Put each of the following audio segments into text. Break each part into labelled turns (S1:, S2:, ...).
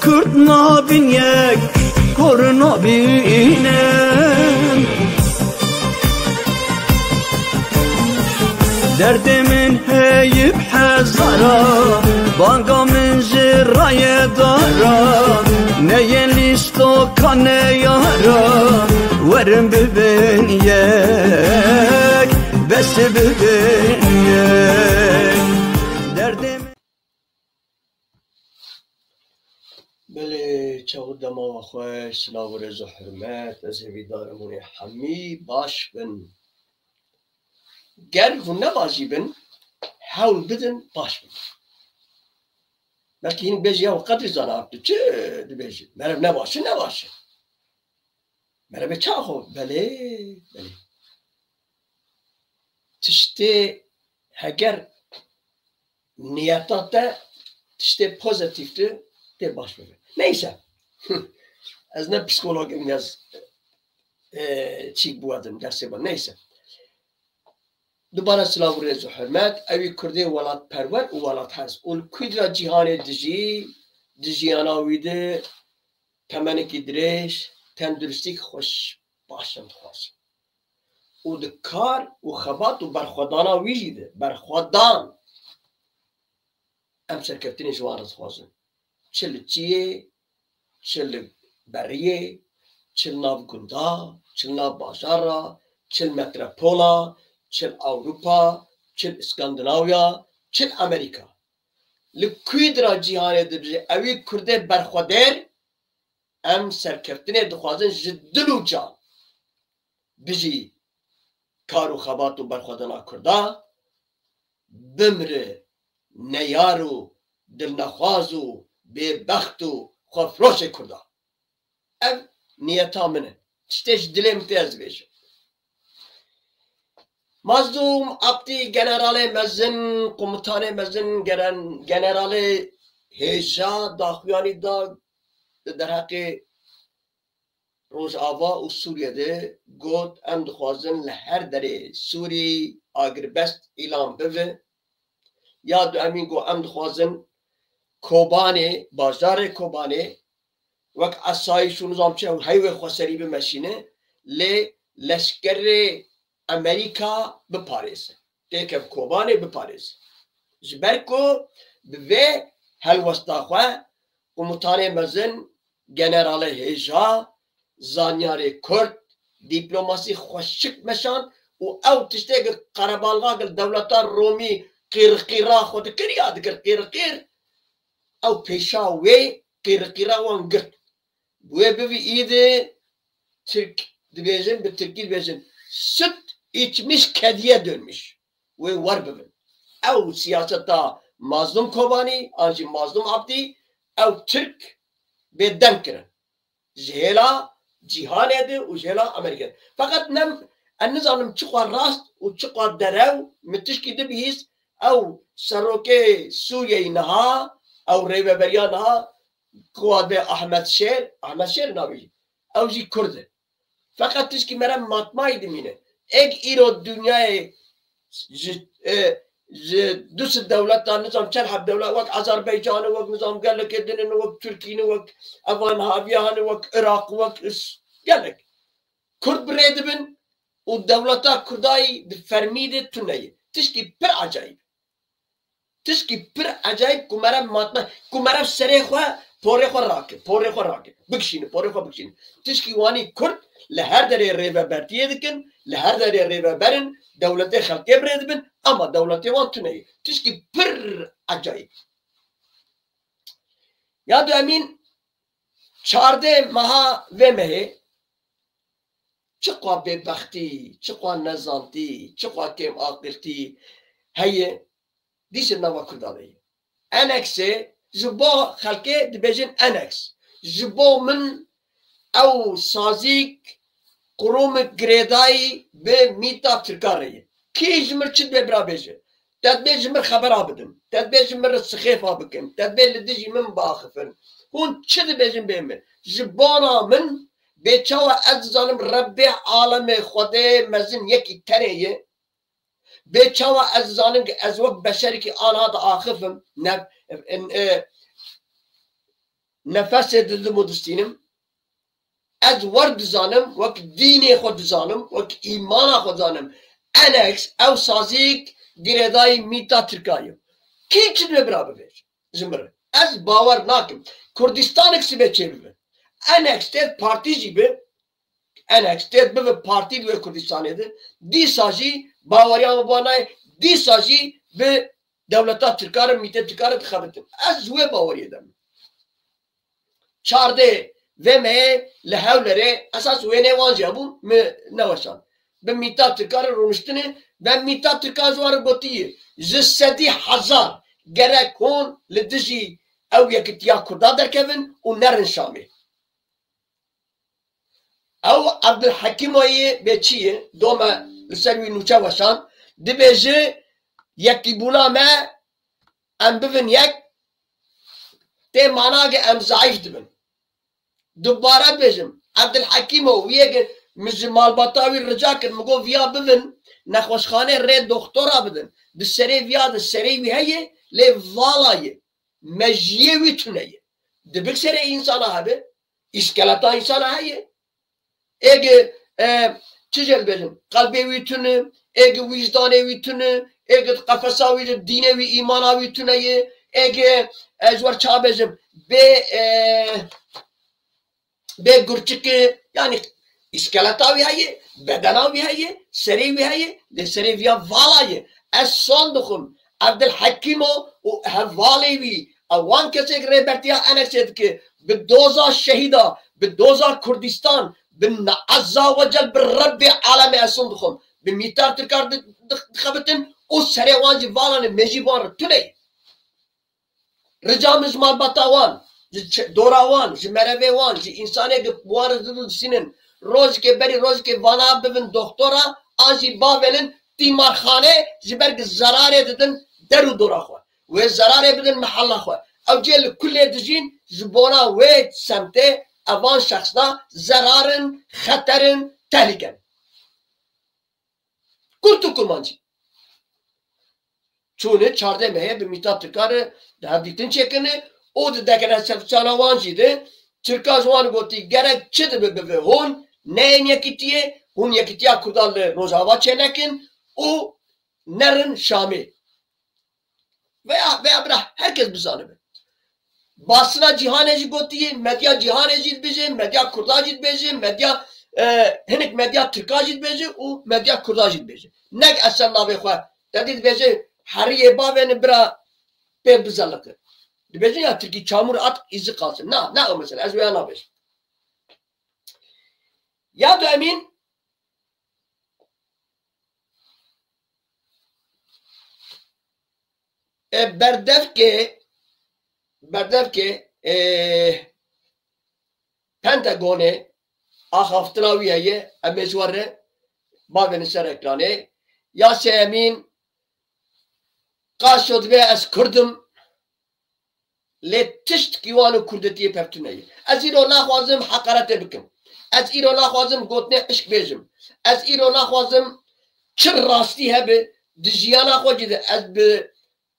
S1: Kurt nabin yek kor nabinem derdimin heyip hazara banga min jiraye dara neye listo kane yara verin bibin yek besi bibin yek derdim
S2: بله چاود ما خواه سلام و رضا حرمت از هویدارمون همی باش بن گر و نبازی بن حول بدن باش بن بلکه این بیجی او قدر زناب چه دی بیجی مرب نباشه نباشه مرب چه خو بله بله تشتی هگر نیتات تشتی پوزیتیفتی de baş verir. Neyse. Az ne psikologum yaz çiğ bu adım dersi var. Neyse. Dubara silahı rezu hürmet evi kurdi velat perver u velat has. Ul kudra cihane dijiyana vide temeneki direş tendüristik hoş başım hoş. U de kar u xabat u berxwadana vijide. Berxwadan em serkeftini jwarız xwazın. چل چیه چل بریه چل ناو گندا چل ناو بازارا چل متروپولا چل اوروپا چل اسکاندناویا چل امریکا لکوی درا جهان دبجه اوی کرده برخودر ام سرکفتنه دخوازن جدلو جان بجی کارو خباتو برخودنا کرده بمره نیارو دلنخوازو ببخت و خفروش کرده ev niyeta mine tişteş dilim tez beşim mazlum abdi generale mezin komutane mezin generale heja dahyani da der hakkı Rojava u Suriye'de got em dixwazin li her derê Sûrî agrbest îlan bibe ya du emîn got em dixwazin Kobane, bazar Kobane, vak asayiş u nizam çe hayve xweseri bimeşîne lê leşkerê Amerika biparêze. Têkev Kobane biparêze. Ji ber ku bi vê helwesta xwe komutanê mezin generalê hêja zanyarê Kurd dîplomasî xweşik meşan û ew tiştekî qerebalga gil dewleta Romî qîrqîra xwe dikiriya dikir qîrqîr ew pêşa wê qîrqîra wan girt. Wê bivî îdê Türk dibêjin bi Tirkî dibêjin süt içmiş kediye dönmüş. Wê werbibin. Ew siyaseta Mazlum Kobani an jî Mazlum Abdî ew Türk bêdeng kirin. Ji hêla cîhanê de û ji hêla Amerîkayê. Feqet em nizanim çi xwe rast û çi xwe derew min tişkî dibihîst ew serokê Sûriyeyê niha ew rêveberiya niha ku be Ahmed Şêr navî ew jî Kurd e. Feqet tişkî mere matmayî dimîne. Ek îro dünyayê ji du sed dewletan nizam çend heb dewlet wek Azerbaycanê wek nizamgelekê dinin wek Tirkînê wek evan haviyanê wek Iraq wek gelek. Kurd birê dibin û dewleta Kurdayî di fermî de tuneyê. Tişkî pir acayip. Tişkî pir acayip ku mere matma ku mere serê xwe porê xwe rake. Bikişîne porê xwe bikişîne. Tişkî wanî Kurd li her derê rêvebertiyê dikin, li her derê rêveberin, dewletê xelkê birê dibin ama dewletê wan tuneyê. Tişkî pir acayip. Ya du emîn çardê meha vê mehê çi xwe bêbextî, çi xwe nezantî, çi xwe kêm aqiltî heye dîşin nava Kurda de ye. Enexê ji bo xelkê dibêjin enex. Ji bo min ew sazîk qurûmik girêdayî bi mîta Tirkan re ye. Kî ji mir çi dibê bira bêje? Te dibê ji mir xebera bidim. Te dibê ji mir sixêfa bikin. Te dibê li dijî min biaxifin. Hûn çi dibêjin bê min? Ji bona min bê çawa ez dizanim Rebbê alemê Xwedê mezin yekî tenê ye. Bê çawa ez dizanim ki ez wek beşerekî aniha diaxifim nefes edildim o distînim ez war dizanim wek dînê xwe dizanim wek îmana xwe dizanim enex ew sazîk girêdayî mîta Tirkiye kî çi dibe bira bibe ji min re ez bawer nakim Kurdistanek sibe çêbibe enex tê partî jî bi enex tê bibe partî li wê Kurdistanê de dîsa jî baweriya me banayê dîsa jî bi devleta Tirkiye mîtê Tirkiye dixebitin ez ji wê baweriyê de çardê ve me li hewlerê esas wênê wan jî hebûn me neweşan bi mîta Tirkiye rûniştinê ve mîta Tirkiye ji wan re gotiye ji sedî hezar gerek hûn li dijî ew yekîtiya Kurda derkevin û nerin Şamê ew Abdulhekîmayê bê çi ye dome li ser wî nûçe weşan dibêje yekîbûna me em bivin yek tê manage em zayıf dibin dubare bêjim Abdulhekîmo wiyê min ji malbata wî rica kir min got viya bivin nexweşxanê rê doktora bidin di serê viya de serê wî heye lê vala ye mejiyê wî tune ye di bir serê însana hebe îskeleta însana heye êgê çi jê dibêjim qelbê wî tune êgê wîcdanê wî tune êgê qefesa wî de dînê wî îmana wî tune ye êgê ez war çi bêjim bê gurçikê yani îskeleta wî heye bedena wî heye serê wî heye lê serê viya vala ye ez son dixwim Abdulhekîmo û hevalê wî wan kesek rêbertiya Enexê dike bi doza şehîda bi doza Kurdistan bi azza ve cel bi Rebbê alemê ez son dixwim bi mîta Tirkiye dixebitin û serê wan jî valanê mejî wan re tune rica min ji malbata wan ji dora wan ji merevê wan ji însanê wan re didîsînin rojekê berî rojekê vana bivin doktora an jî bavelin tîmarxanê ji ber zerarê didin der û dora xwe wê zerarê bidin mihella xwe ew cê li kulê dijîn ji bona wê semtê evan şexsna zerarin xeterin tehlîken Kurd û Kurmancî çûne çardê mehê bi mîta Tirkiye di hevdîtin çêkirine û di dekene sevçana wan jî de Tirkiye ji wan gotî gerek çi dibe bibe hûn neyên yekîtiyê hûn yekîtiya Kurdan li Rojava çênekin û nerin Şamê veya bira herkes bizanibe basına cîhanê jî gotiye medya cîhanê jî dibêje medya Kurda jî dibêje medya hinek medya Tirkiye jî dibêje û medya Kurda jî dibêje nek eser navê xwe dedî dibêje heriyê bavê bira pê bizelike dibêje ya Tirkî çamûr at izî qalsın na o mesele ez wêya nabêjim ya du emîn berdevkê Pentagonê axaftina wî heye em ê ji wan re bavên ser ekranê ya Emîn qaşo dibe ez Kurdim lê tiştekî wan û kurdetiyê pevtune ye ez îro naxwazim heqaretê bikim ez îro naxwazim gotinê ishk bêjim ez îro naxwazim çi rastî hebe di jiyana xwe cî de ez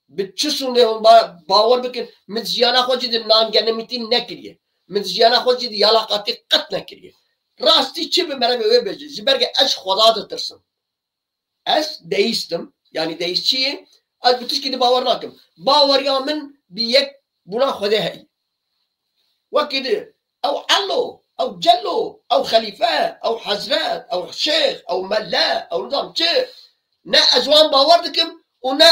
S2: bi çi sûnê hûn bawer bikin min jiyana xwe cî de nangenemîtî nekiriye min jiyana xwe cî de yalaqatî qet nekiriye rastî çi bi merevê wê bêje ji ber ez xweda ditirsim ez deîstim yani deîstçî ye ez bi tişkî de bawer nakim baweriya min bi yek bûna Xwedê heye wekî de ew ello ew cello ew xelîfe ew hezret ew şêx ew melle ew nizam çi ne ez wan bawer dikim û ne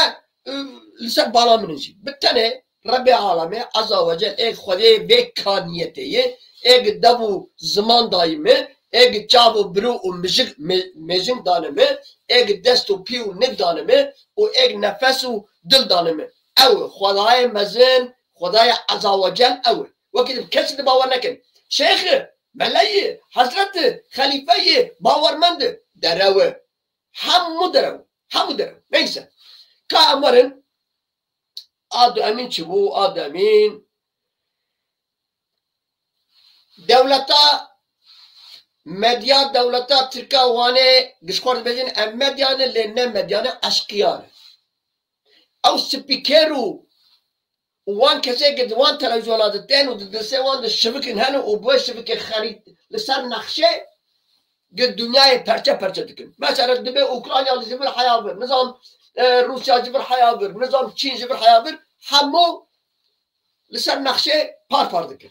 S2: li ser bala min jî bi tenê Rebbê alemê azza ve cel êk Xwedê bê kaniyetê ye êk dev û ziman dayî me êk çav û birû û mêjing danî me êk dest û pî û nîv danî me û êk nefes û dil danî me ew e Xwedayê mezin Xwedaya azza ve cel ew e wekî di kesî di bawer nekin şêxi meleyê hezretî xelîfeyê bawermend e derew e hemû derew neyse ka em werin a du emîn çi bû a du emîn dewleta medya dewleta Tirkiye wanê gişxwar dibêjin em medyanê lê ne medyanê eşqiyar e ew spîkêr û وان كسي وان تلفزيونات التين ودسي وان الشبكة هنا وبوي شبكة خريط لسر نقشة قد دنيا برشة برشة تكن مثلا دبي أوكرانيا جبر حيابر نظام روسيا جبر حيابر نظام تشين جبر حيابر همو لسر نقشة بار دكن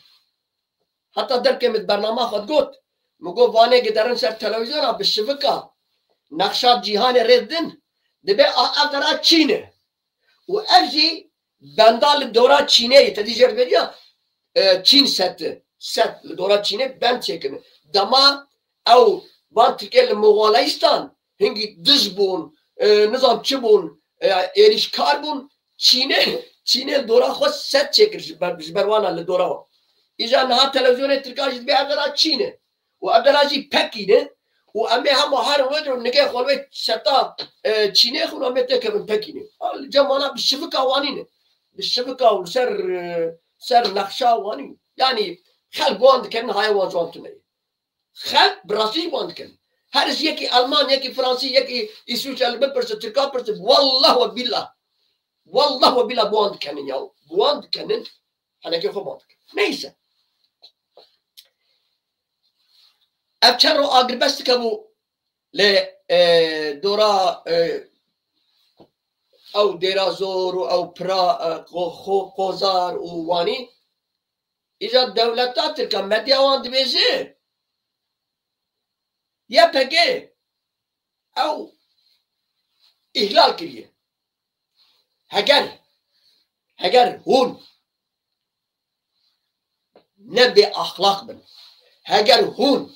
S2: حتى در كلمة برنامج خد قلت مگو وانه قدرن سر تلفزيون بالشبكة نقشات جهان ردن دبي أفضل تشينه وأجي بندال دورا چینه تدی جربیدیا چین ست دورا چینه بند چکنه دما او وان تکل مغالایستان هنگی دز بون نظام چی بون ایریش کار بون چینه دورا خود ست چکرش بروانا لدورا ایجا نها تلویزیون ترکاش بی ابدالا چینه و ابدالا جی پکینه و امی هم هر وقت رو نگه خلوه ستا چینه خونه امی تکمن پکینه جمعنا بشبکه وانینه بالشبكة وسر نقشة واني يعني خل بوند كن هاي وانجون تمي خل برازيل بوند كن هرز يكي ألمان يكي فرنسي يكي إسرائيل الببرس تركا برس والله وبالله بوند كن ياو بوند كن أنا كيف بوند نيسا أبشروا أقربست كبو لدورا او دیرازور او پرا خوزار و وانی ایجا دولتا ترکا مدیا وان دبیزه یا پگه او احلال کریه هگر هون نبی اخلاق بن هگر هون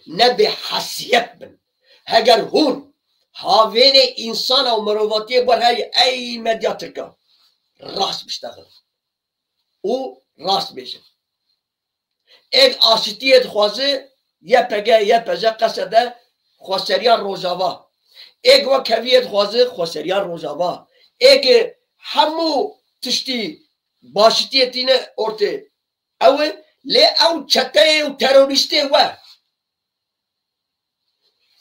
S2: نبی حسیت بن هگر هون هاوین انسان و مروواتی بر هی ای مدیاترکا راست بشتغل او راست بشه ایک آشتیت خوازه یه پگه قصده خواسریان روزاوا ایک و کویت خوازه خواسریان روزاوا ایک همو تشتی باشتیتینه ارته اوه لی او چته و تروریسته و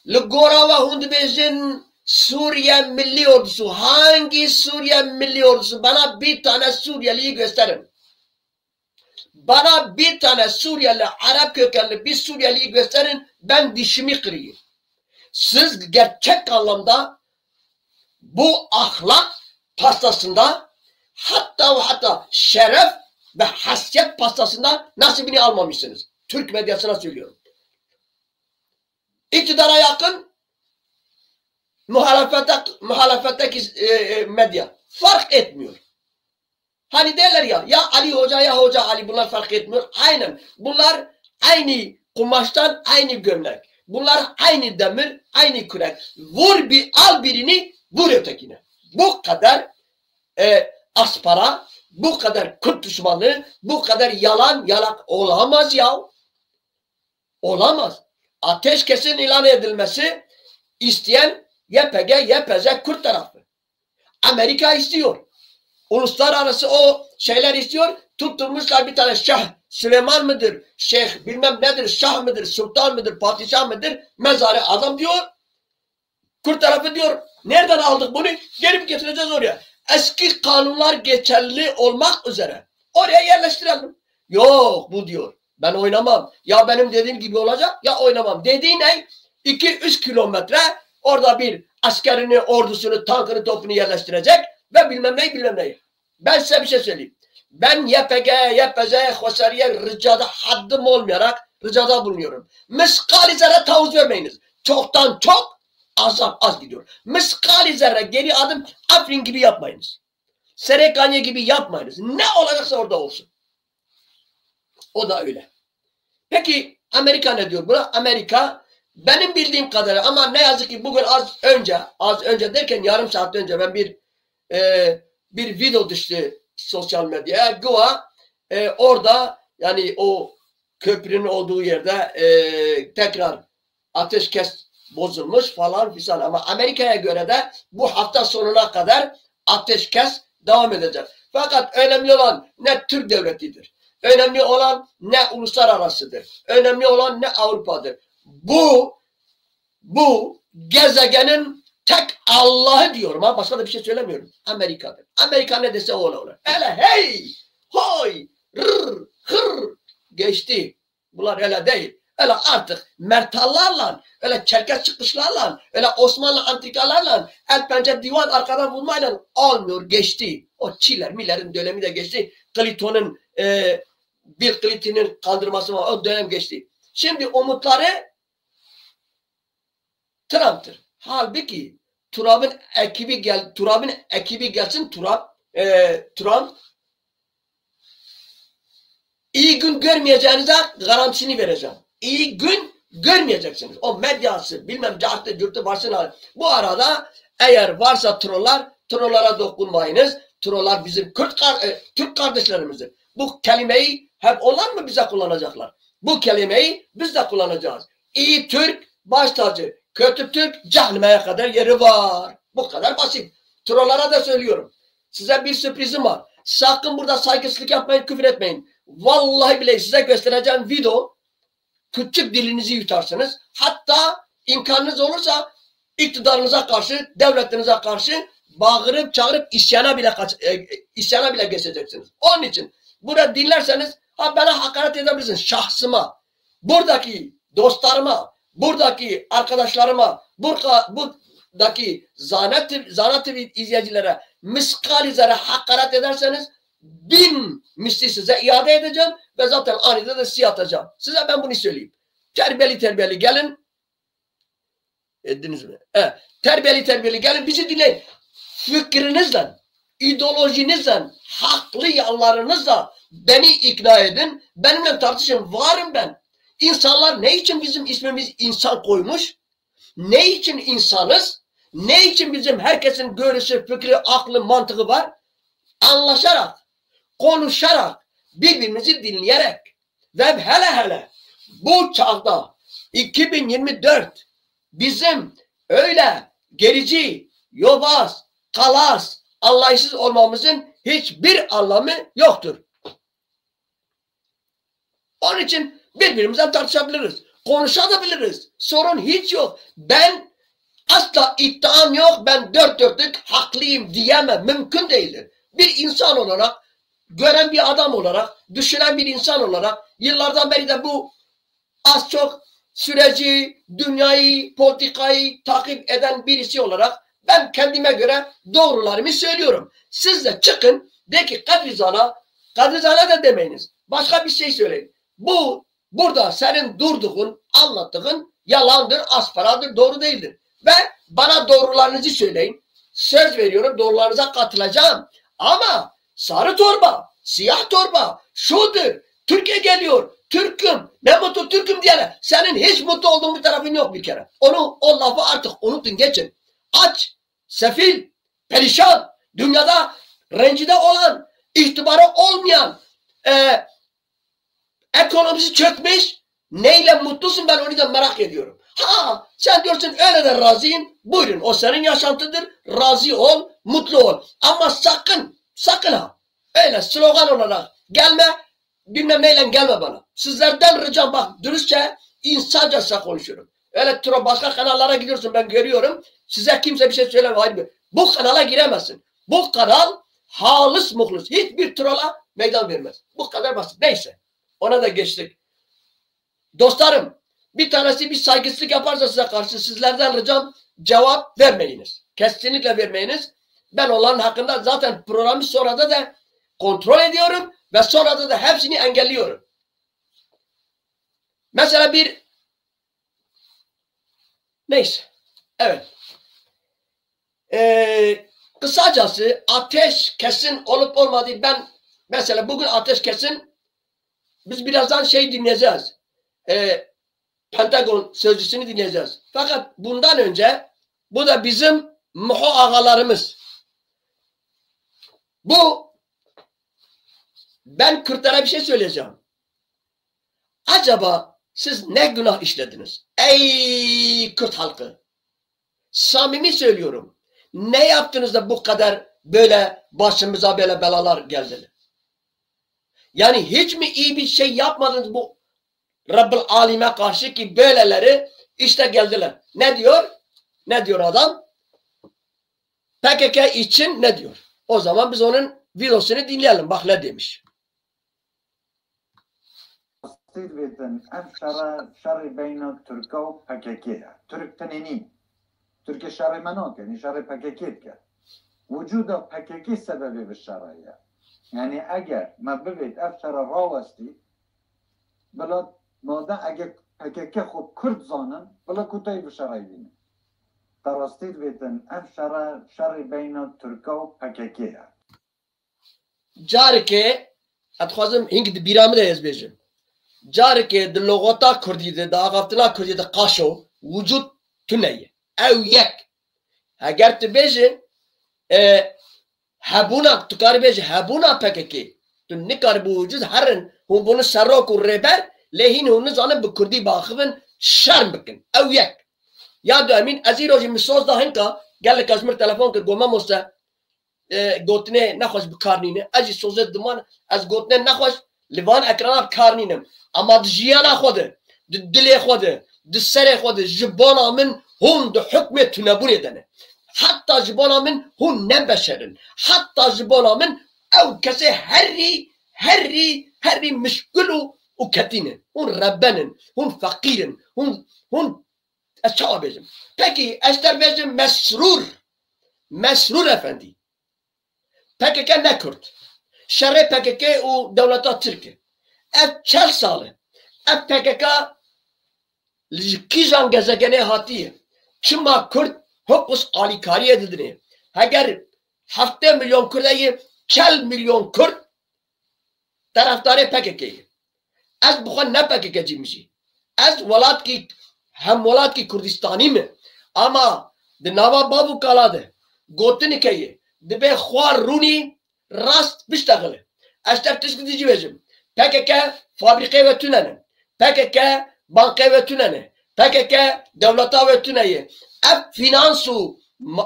S2: لگورا و هند بیزن سوریا ملی اردوسو هنگی سوریا ملی اردوسو بنا بی تانه سوریا لی gösterin bana bir tane Suriyeli Arap kökenli bir Suriyeli gösterin ben dişimi kırayım. Siz gerçek anlamda bu ahlak pastasında hatta şeref ve haysiyet pastasında nasibini almamışsınız. Türk medyasına söylüyorum. İktidara yakın muhalefetteki medya fark etmiyor. Hani derler ya Ali Hoca ya Hoca Ali bunlar fark etmiyor. Aynen. Bunlar aynı kumaştan aynı gömlek. Bunlar aynı demir, aynı kürek. Vur al birini, vur ötekine. Bu kadar aspara, bu kadar Kürt düşmanlığı, bu kadar yalak olamaz ya. Olamaz. Ateşkesin ilan edilmesi isteyen YPG, YPZ Kürt tarafı. Amerika istiyor. Uluslararası o şeyler istiyor. Tutturmuşlar bir tane Şah Süleyman mıdır? Şeyh bilmem nedir? Şah mıdır? Sultan mıdır? Padişah mıdır? Mezarı adam diyor. Kürt tarafı diyor. Nereden aldık bunu? Gelip getireceğiz oraya. Eski kanunlar geçerli olmak üzere. Oraya yerleştirelim. Yok bu diyor. Ben oynamam. Ya benim dediğim gibi olacak ya oynamam. Dediği ne? 2-3 kilometre orada bir askerini, ordusunu, tankını, topunu yerleştirecek ve bilmem neyi. Ben size bir şey söyleyeyim. Ben YPG, YPZ, Khosariye ricada haddim olmayarak ricada bulunuyorum. Miskali zerre tavuz vermeyiniz. Çoktan çok, azdan az gidiyor. Miskali zerre geri adım Afrin gibi yapmayınız. Serekanya gibi yapmayınız. Ne olacaksa orada olsun. O da öyle. Peki Amerika ne diyor buna? Amerika benim bildiğim kadarıyla ama ne yazık ki bugün az önce derken yarım saat önce ben bir video düştü sosyal medyaya. Güya orada yani o köprünün olduğu yerde tekrar ateşkes bozulmuş falan filan ama Amerika'ya göre de bu hafta sonuna kadar ateşkes devam edecek. Fakat önemli olan ne Türk devletidir. Önemli olan ne uluslararasıdır. Önemli olan ne Avrupa'dır. Bu gezegenin tek Allah'ı diyorum ha, başka da bir şey söylemiyorum. Amerika'dır. Amerika ne dese o olur. Hele hey, hoy, rrr, hır geçti. Bunlar öyle değil. Öyle artık mertallarla, öyle Çerkez çıkışlarla, öyle Osmanlı antikalarla, el pençe divan arkadan vurmayla olmuyor, geçti. O Çiler, Miller'in dönemi de geçti. Clinton'un, Bill Clinton'ın kandırması var, o dönem geçti. Şimdi umutları Trump'tır. Halbuki Trump'ın ekibi gelsin, Trump iyi gün görmeyeceğinize garantisini vereceğim. İyi gün görmeyeceksiniz. O medyası, bilmem cahtı, dürtü varsın. Bu arada eğer varsa trollara dokunmayınız. Trollar bizim Türk kardeşlerimizdir. Bu kelimeyi hep onlar mı bize kullanacaklar? Bu kelimeyi biz de kullanacağız. İyi Türk baş tacı, kötü Türk cehenneme kadar yeri var. Bu kadar basit. Trollara da söylüyorum. Size bir sürprizim var. Sakın burada saygısızlık yapmayın, küfür etmeyin. Vallahi bile size göstereceğim video, küçük dilinizi yutarsınız. Hatta imkanınız olursa iktidarınıza karşı, devletinize karşı bağırıp çağırıp isyana bile geçeceksiniz. Onun için burada dinlerseniz bana hakaret edebilirsiniz, şahsıma, buradaki dostlarıma, buradaki arkadaşlarıma, buradaki Zana TV izleyicilere miskal üzere hakaret ederseniz 1000 misli size iade edeceğim ve zaten aniden de size atacağım. Size ben bunu söyleyeyim. Terbiyeli gelin. Ettiniz mi? Terbiyeli gelin, bizi dinleyin. Fikrinizle, ideolojinizle, haklı yanlarınızla beni ikna edin. Benimle tartışın. Varım ben. İnsanlar ne için bizim ismimiz insan koymuş? Ne için insanız? Ne için bizim herkesin görüşü, fikri, aklı, mantığı var? Anlaşarak, konuşarak, birbirimizi dinleyerek ve hele bu çağda 2024 bizim öyle gerici, yobaz, kalas, anlayışsız olmamızın hiçbir anlamı yoktur. Onun için birbirimizle tartışabiliriz, konuşabiliriz. Sorun hiç yok. Ben asla iddiam yok. Ben dört dörtlük haklıyım diyemem. Mümkün değildir. Bir insan olarak, gören bir adam olarak, düşünen bir insan olarak yıllardan beri de bu az çok süreci, dünyayı, politikayı takip eden birisi olarak ben kendime göre doğrularımı söylüyorum. Siz de çıkın, de ki Kadrizan'a da demeyiniz. Başka bir şey söyleyin. Burada senin durduğun, anlattığın yalandır, asparadır, doğru değildir. Ve bana doğrularınızı söyleyin. Söz veriyorum, doğrularınıza katılacağım. Ama sarı torba, siyah torba, şudur, Türkiye geliyor, Türk'üm, ne mutlu Türk'üm diyene senin hiç mutlu olduğun bir tarafın yok bir kere. O lafı artık unutun, geçin. Aç, sefil, perişan, dünyada rencide olan, itibarı olmayan, ekonomisi çökmüş, neyle mutlusun, ben onu da merak ediyorum. Sen diyorsun öyle de razıyım, buyurun, o senin yaşantıdır, razı ol, mutlu ol. Ama sakın ha, öyle slogan olarak gelme, bilmem neyle gelme bana. Sizlerden ricam, bak dürüstçe, insanca size konuşuyorum. Öyle başka kanallara gidiyorsun, ben görüyorum, size kimse bir şey söylemiyor. Bu kanala giremezsin. Bu kanal halis muhlus, hiçbir trolla meydan vermez. Bu kadar basit. Neyse, ona da geçtik. Dostlarım, bir tanesi bir saygısızlık yaparsa size karşı, sizlerden ricam cevap vermeyiniz. Kesinlikle vermeyiniz. Ben onların hakkında zaten programı sonra da kontrol ediyorum ve sonra da hepsini engelliyorum. Mesela neyse. Evet. Kısacası ateş kesin olup olmadığı, ben mesela bugün ateş kesin, biz birazdan dinleyeceğiz. Pentagon sözcüsünü dinleyeceğiz. Fakat bundan önce bu da bizim muho ağalarımız. Ben Kürtlere bir şey söyleyeceğim. Acaba siz ne günah işlediniz? Ey Kürt halkı! Samimi söylüyorum. Ne yaptınız da bu kadar böyle başımıza böyle belalar geldi? Yani hiç mi iyi bir şey yapmadınız bu Rabbül Alim'e karşı ki böyleleri işte geldiler. Ne diyor? Ne diyor adam? PKK için ne diyor? O zaman biz onun videosunu dinleyelim. Bak ne demiş.
S3: Silveten şerri beyna Türk'e ve PKK'ye. Türk tenini. Türkiye şerri menok yani şerri PKK'ye. Vücuda PKK sebebi bir şerriye. Yani eğer ma bibit efşara ravasti bela madan eğer PKK خوب کرد زانن بلا کوتای بشرای بینه تراستید بیتن افشara شر بین ترکا و PKK'ye.
S2: Carike atxwazim hing di bîramı da ez bêjim. Carike di logota Kurdî de axaftina Kurdî de qaşo vücut tuneye. Ew yek. Eger tu bêjî hebûna tu karî bêjî hebûna PKK. Tu nikarî bu vücut herin hûn bunu serok û rêber lehîn hûn nizanin bi Kurdî baxivin şerm bikin. Ew yek. Ya du emîn ez îrojî min soz da hinka gelek ez mir telefon kir goma moste gotine nexweş bikarnîne. Ez jî sozê diman ez gotine nexweş li van ekrana bikarnînim. Ama di jiyana xwe de, di dilê xwe de, di serê xwe de ji bona min hûn di hukmê tunebûnê de ne. Hatta ji bona min hûn nebeşerin. Hatta ji bona min ew kesê herî mişkil û ketînin. Hûn rebbenin, hûn feqîrin, hûn ez çawa bêjim. Pekî ez der bêjim Mesrûr efendî. PKK ne Kurd. Şerê PKK û dewleta Tirkiye. Ev 40 sal e. Ev PKK li kîjan gezegenê hatiye. Çima Kurd hokus alîkariyê didine. Heger 7 milyon Kurdeyê 40 milyon Kurd taraftarê PKK'ye. Ez bixwe ne PKK'cî mijî. Ez welatkî hem welatkî Kurdistanî me. Ama di nava bav û kala de gotinekeyê dibe xwar rûnî rast biştexile. Ez tev tişkî dicî bêjim. PKK fabrikê ve tune. PKK bankê ve tune. PKK devleta ve tuneye. Ev finans û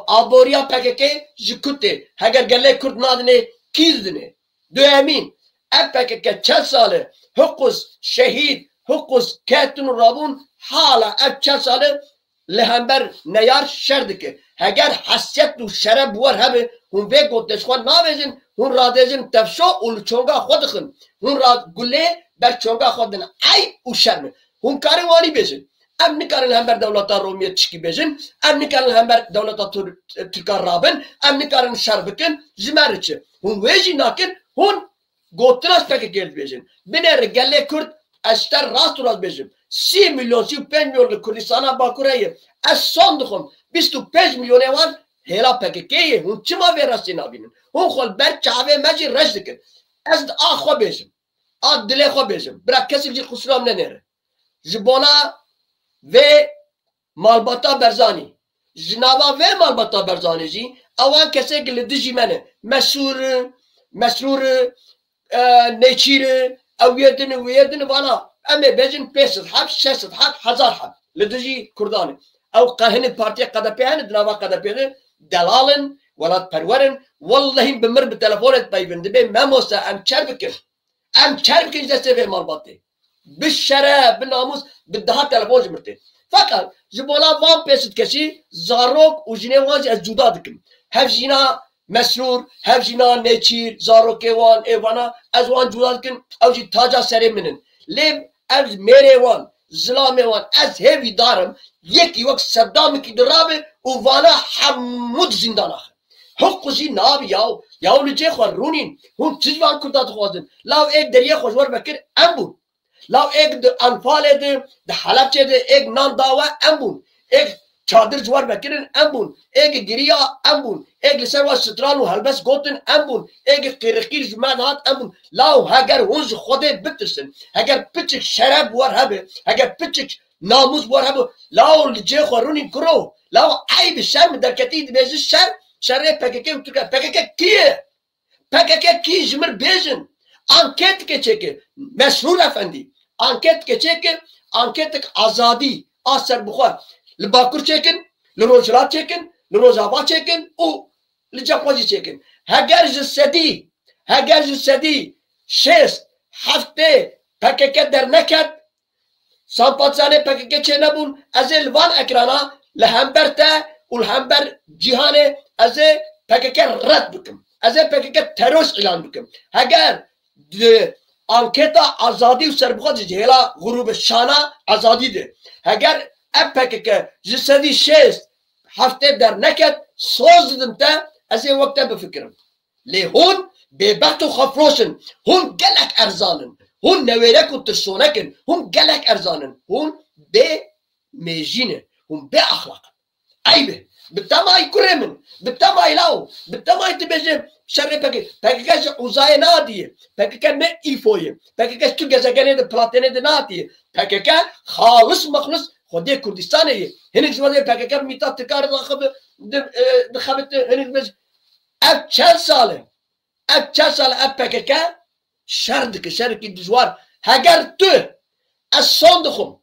S2: aboriya PKK ji Kurdê. Heger gelê Kurd nadine kî didine. Du emîn. Ev PKK 40 sal hukus şehîd, hukus ketin û rabûn hala ev 40 sal li hember neyar şer dike. Heger hesyet û şeref war hebe hûn vê goteş xwe nabêjin hûn radêjin tevşo û li çonga xwe dixin. Hûn gulê ber çonga xwe din eyb û şerm. Hûn karî wanî bêjin. Em nikarin hember dewleta Romiyê tişkî bêjin. Em nikarin hember dewleta Tirkan rabin. Em nikarin şer bikin ji me re çi. Hûn wê jî nakin hûn gotina PKK'ye dibêjin. Binêre gelê Kurd ez ter rast û rast bêjim. 30 milyon 35 milyon li Kurdistana Bakureyê ez son dixwim 25 milyonê wan hêla PKK'ye hûn çima vê rastî nabînin. Hûn xwe ber çavê me jî reş dikin. Ez a xwe bêjim. A dilê xwe bêjim. Bira kesî jî qusûram nenêre. Ji bona vê malbata Berzanî. Ji nava vê malbata Berzanî jî ewan kesek li dijî me ne. Mesrûr Nêçîr ew yê din wê din vana em ê bêjin 500 heb 600 heb 1000 heb li dijî Kurdanê. Ew qehinin partiya QDP hene di nava QDP de delalin welatperwerin wallahî bi mir bi telefonê peyvên dibe memoste em çer bikin. Em çer bikin ji destê vê malbatê. Bi şeref, bi namus, bi daha telefon ji mir tê. Fakat ji bona van 500 kesî zarok û jinê wan jî ez cuda dikim. Hev jîna Mesrûr, hev jîna Nêçîr, zarokê wan ê vana ez wan cuda dikim ew jî taca serê min in. Lê ev mêrê wan, zilamê wan ez hêvî darim yekî wek Seddamekî dirabe û vana hemû di zindan axe. Huk jî nabî yaw li cê xwe rûnîn hûn çi van Kurda dixwazin. Law êk deriyê xwe ji wer vekir em bûn. Law êk di Enfalê de di Helepçê de êk nan dawe em bûn. Êk çadir ji wer vekirin em bûn. Êk giriya em bûn. Êk li ser wan stran û helbest gotin em bûn. Êk qîriqîr ji me hat em bûn. Law heger hûn ji Xwedê bitirsin. Heger piçik şeref war hebe. Heger piçik namus war hebe. Law li cê xwe rûnîn kiro. Law eyb şerm derketî dibêjin şerê PKK û Tirkiye. PKK kî ye? PKK kî ji mir bêjin? Anketike çêke. Mesrûr efendî. Anketike çêke. Anketik azadî. A serbixwe. Li Bakur çêkin, li Rojhilat çêkin, li Rojava çêkin û li Cefqecî çêkin. Heger ji sedî 6 heftê PKK derneket sampatizanê PKK çê nebûn ez ê li van ekrana li hember te û li hember cîhanê از PKK رد بکم از PKK terörist ilan بکم اگر anketa azadi و سربخواد جهلا غروب شانه azadi ده اگر PKK جسدی شست هفته در نکد سوز دم تا از وقت بفکرم لی هون ببخت و خفروشن هون گلک ارزانن هون نویرک و ترسونکن هون گلک ارزانن هون به میجینه هون به اخلاق عیبه بتمای کرمن بتمای لاو بتمای تبجم شر PKK uzaya nadiye PKK ne ifoye PKK tu gezegene de platene de nadiye PKK halis makhlis خودی کردستانه هنوز جوانه PKK میتات تکار دخبت هنوز بس اب چند ساله اب PKK شردك شركي دجوار هاگر تو از صندوقم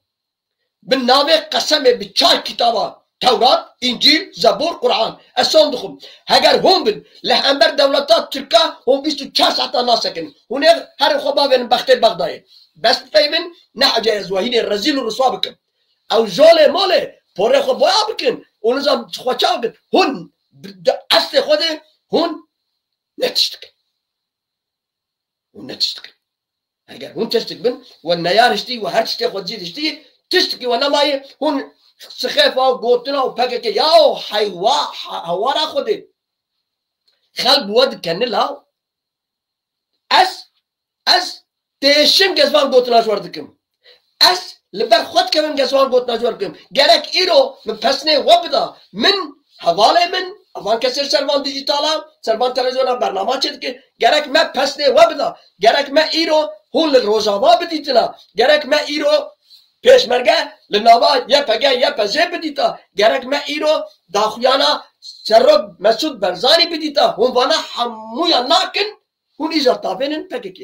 S2: بالنامه قسمه بچار کتابا تورات انجیل زبور قرآن از صندوقم هاگر هم بن لحنبر دولتات ترکا هم 24 ساعت ناسکن هونه هر خوبا بین بخته بغدای بس بفهمن نحجه از وحین رزیل و رسوا بکن او جوله ماله پوره خو بایا بکن اون نظام خوچا بکن هون اصل خوده هون نتشتکن هون نتشتکن اگر هون تشتکن و نیار اشتی و هر چشتی خود زید اشتی تشتکی و نمایی هون سخیفا و گوتنا و PKK یاو حوارا خوده خلب ود کنه لاو از تشم گزوان گوتنا جوار دکم از لبر خود کمیم گزوان گوتنا جوار دکم گرک ایرو من پسنه وبدا من حواله من اوان کسر سروان دیجیتالا سروان تلویزیونا برنامه چید که گرک من پسنه وبدا گرک من ایرو هون لروزاوا بدیتنا گرک من ایرو پیشمرگه لنوا یا پزه بدیتا گرک من ایرو داخلیانا سرب مسعود برزانی بدیتا هون وانا همویا ناکن هون ایزا تابینن PKK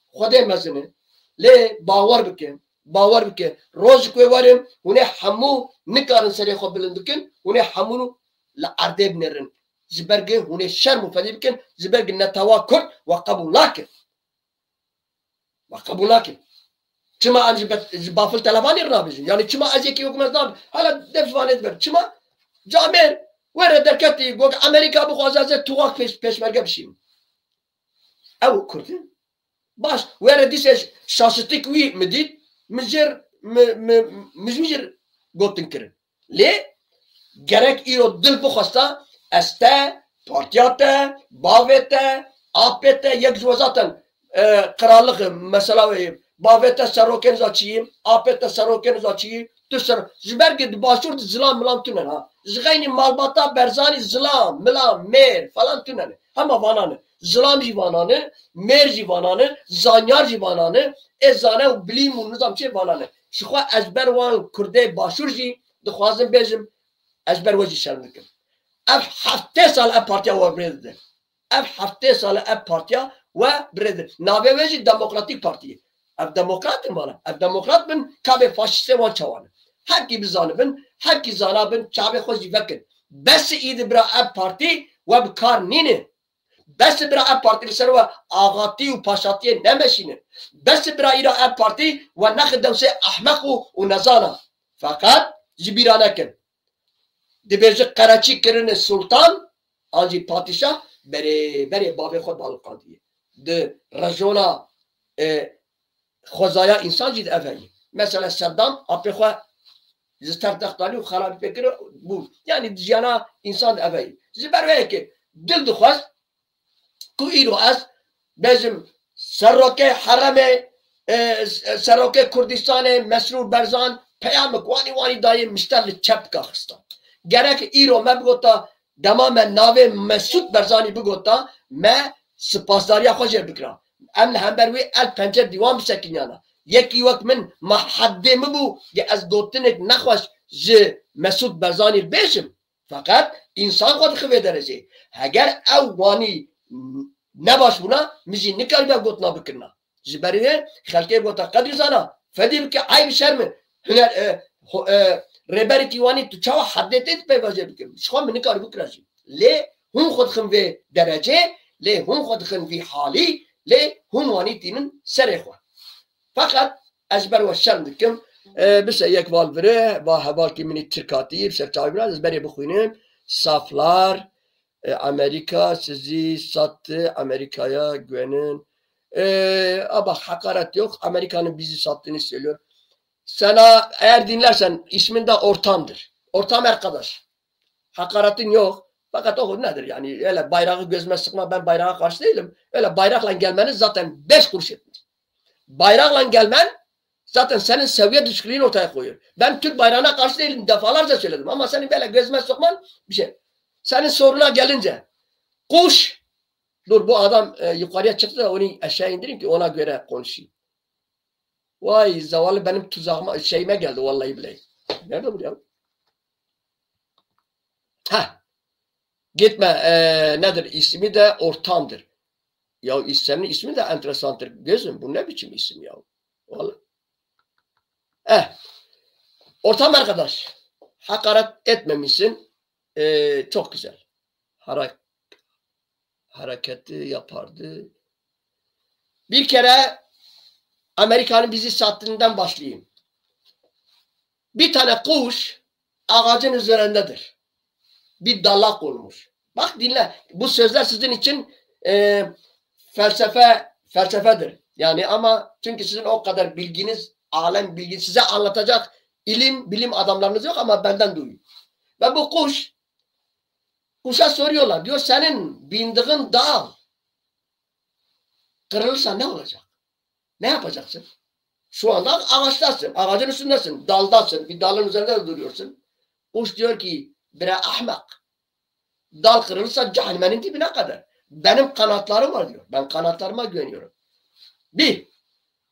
S2: خود مزنه لی باور بکن روز کوی وارم هونه همو نکارن سری خود بلندکن هونه همونو لعرده بنرن زبرگه هونه شرم و فدی بکن زبرگه نتوا کرد و قبول نکن چما انجی بافل تلفانی را بیشن یعنی چما از یکی حکومت نام حالا دفعانت بر چما جامعه وره درکتی گوگ امریکا بخواست از توقع پیشمرگه بشیم او کردن باش وره دیسش شاستی کوی مدید مجمجر گوتن کرن لی گرک ایرو دل بخواستا استه پارتیاته باوته آپته یک جوازاتن قرارlık mesela باوته سروکن زاچیم آپته سروکن زاچی تو سر زبرگه باشورد زلام ملام تونن ها زغینی مالباتا برزانی زلام ملام میر falan تونن همه وانانه زلام جیوانانه میر جیوانانه زانیار جیوانانه ازانه و بلیم و نظام چه وانانه شخوا ازبر وان کرده باشور جی دخوازم بیجم ازبر وجی شرمکم اف هفته سال اف پارتیا و برده اف هفته سال اف پارتیا و برده ناوه وجی دموکراتیک پارتیه اف دموکرات مالا اف دموکرات بن کابه فاشیسته وان چوانه هر کی بزانه بن هر کی زانا بن چابه خوشی وکن بس اید برا اف پارتی و بکار نینه بس برا اف پارتی سر و آغاتی و پاشاتی نمشینه بس برا ایرا اف پارتی و نخ دوسه احمق و نزانا فقط جبیرانه کن دبیجه قراچی کرن سلطان آنجی پادشاه بری بابه خود بالقادیه ده رجونا خوزایا انسان جید افایی مثلا صدام اپی خواه زستر تختالی و خرابی فکر بود یعنی جانا انسان افایی زبروه که دل دخواست که ایرو از بزم سروکه حرم سروکه کردستان مسرور برزان پیام وانی دایم مشتر چپ که خستان گرک ایرو ما بگوتا دما من ناوه مسعود برزانی بگوتا ما سپاسداری خوشی بکرم امن همبروی ال پنجر دیوان بسکنیانا یکی وقت من محده مبو که از گوتنک نخواش جه مسعود برزانی بیشم فقط انسان خود خواه درجه اگر او وانی نباش بونا میزی نکاری با گوتنا بکرنا جبریه خلقه بگوتا قدر زانا فدی بکه عیب شرمه هنر رهبری کیوانی تو چاوا حدیت پیوازه بکن شخوام من کاری بکراشی لی هم خود خم وی درجه لی هم خود خم وی حالی لی هم وانی تینن سر خواه فقط از بر و شرم دکم بس یک والوره با هوا که منی ترکاتی بسر چاوی براد از بری بخوینم سافلار Amerika sizi sattı. Amerika'ya güvenin. Ama hakaret yok. Amerika'nın bizi sattığını söylüyor. Sana eğer dinlersen ismin de Ortam'dır. Ortam arkadaş. Hakaretin yok. Fakat o nedir yani? Öyle bayrağı gözüme sıkma, ben bayrağa karşı değilim. Öyle bayrakla gelmeniz zaten 5 kuruş etmez. Bayrakla gelmen zaten senin seviye düşüklüğünü ortaya koyuyor. Ben Türk bayrağına karşı değilim, defalarca söyledim. Ama senin böyle gözüme sokman bir şey. Senin soruna gelince kuş, dur bu adam yukarıya çıktı da onu aşağı indireyim ki ona göre konuşayım. Vay zavallı benim tuzağıma, şeyime geldi vallahi billahi. Nerede bu ya? Heh. Gitme nedir? İsmi de Ortam'dır. Ya senin ismi de enteresandır. Gözüm bu ne biçim isim ya? Vallahi. Ortam arkadaş. Hakaret etmemişsin. Çok güzel. Hareketi yapardı. Bir kere Amerika'nın bizi sattığından başlayayım. Bir tane kuş ağacın üzerindedir. Bir dala konmuş. Bak dinle. Bu sözler sizin için felsefedir. Yani ama çünkü sizin o kadar bilginiz, alem bilgi size anlatacak bilim adamlarınız yok ama benden duyun. Ve bu kuşa soruyorlar. Diyor senin bindiğin dağ kırılırsa ne olacak? Ne yapacaksın? Şu anda ağaçtasın, ağacın üstündesin, daldasın, bir dalın üzerinde duruyorsun. Kuş diyor ki bre ahmak. Dal kırılırsa cehennemin dibine kadar. Benim kanatlarım var diyor. Ben kanatlarıma güveniyorum. Bir,